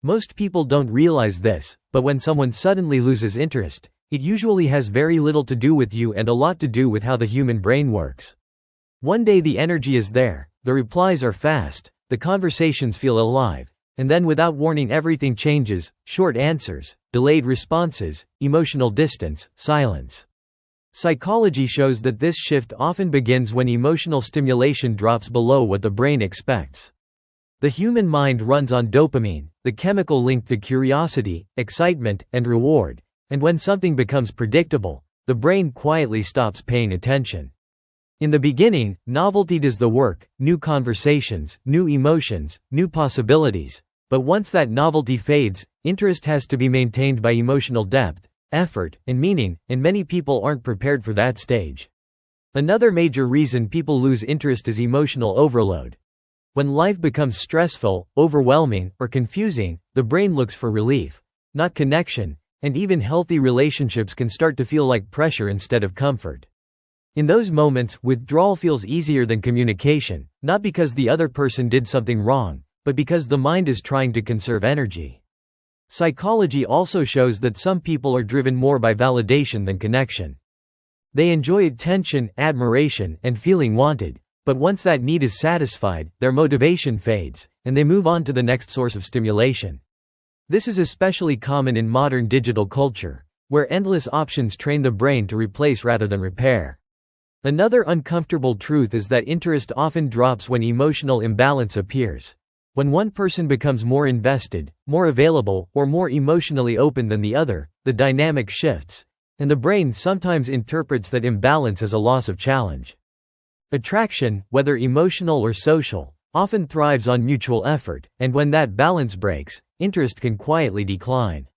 Most people don't realize this, but when someone suddenly loses interest, it usually has very little to do with you and a lot to do with how the human brain works. One day the energy is there, the replies are fast, the conversations feel alive, and then without warning everything changes: short answers, delayed responses, emotional distance, silence. Psychology shows that this shift often begins when emotional stimulation drops below what the brain expects. The human mind runs on dopamine, the chemical linked to curiosity, excitement, and reward, and when something becomes predictable, the brain quietly stops paying attention. In the beginning, novelty does the work: new conversations, new emotions, new possibilities. But once that novelty fades, interest has to be maintained by emotional depth, effort, and meaning, and many people aren't prepared for that stage. Another major reason people lose interest is emotional overload. When life becomes stressful, overwhelming, or confusing, the brain looks for relief, not connection, and even healthy relationships can start to feel like pressure instead of comfort. In those moments, withdrawal feels easier than communication, not because the other person did something wrong, but because the mind is trying to conserve energy. Psychology also shows that some people are driven more by validation than connection. They enjoy attention, admiration, and feeling wanted, but once that need is satisfied, their motivation fades, and they move on to the next source of stimulation. This is especially common in modern digital culture, where endless options train the brain to replace rather than repair. Another uncomfortable truth is that interest often drops when emotional imbalance appears. When one person becomes more invested, more available, or more emotionally open than the other, the dynamic shifts, and the brain sometimes interprets that imbalance as a loss of challenge. Attraction, whether emotional or social, often thrives on mutual effort, and when that balance breaks, interest can quietly decline.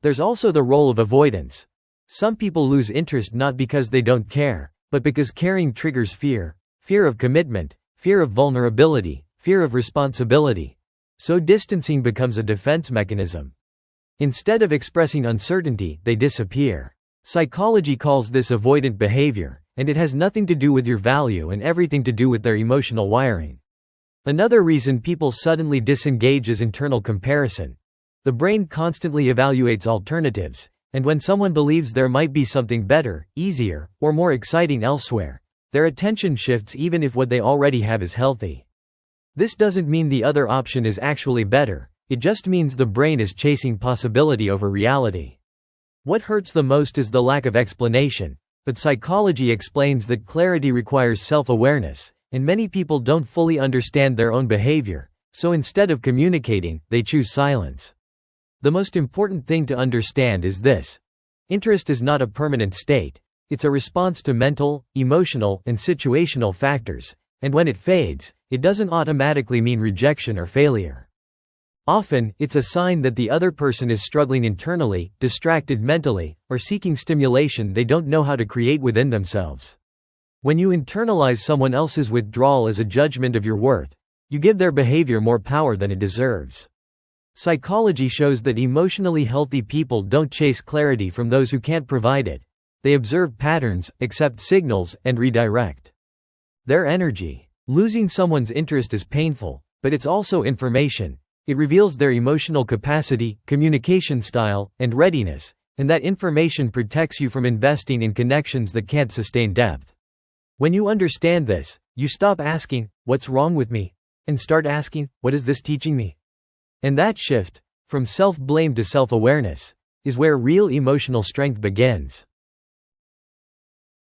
There's also the role of avoidance. Some people lose interest not because they don't care, but because caring triggers fear: fear of commitment, fear of vulnerability, fear of responsibility. So distancing becomes a defense mechanism. Instead of expressing uncertainty, they disappear. Psychology calls this avoidant behavior, and it has nothing to do with your value and everything to do with their emotional wiring. Another reason people suddenly disengage is internal comparison. The brain constantly evaluates alternatives, and when someone believes there might be something better, easier, or more exciting elsewhere, their attention shifts even if what they already have is healthy. This doesn't mean the other option is actually better, it just means the brain is chasing possibility over reality. What hurts the most is the lack of explanation, but psychology explains that clarity requires self-awareness, and many people don't fully understand their own behavior, so instead of communicating, they choose silence. The most important thing to understand is this: interest is not a permanent state, it's a response to mental, emotional, and situational factors, and when it fades, it doesn't automatically mean rejection or failure. Often, it's a sign that the other person is struggling internally, distracted mentally, or seeking stimulation they don't know how to create within themselves. When you internalize someone else's withdrawal as a judgment of your worth, you give their behavior more power than it deserves. Psychology shows that emotionally healthy people don't chase clarity from those who can't provide it. They observe patterns, accept signals, and redirect their energy. Losing someone's interest is painful, but it's also information. It reveals their emotional capacity, communication style, and readiness, and that information protects you from investing in connections that can't sustain depth. When you understand this, you stop asking, "What's wrong with me?" and start asking, "What is this teaching me?" And that shift, from self-blame to self-awareness, is where real emotional strength begins.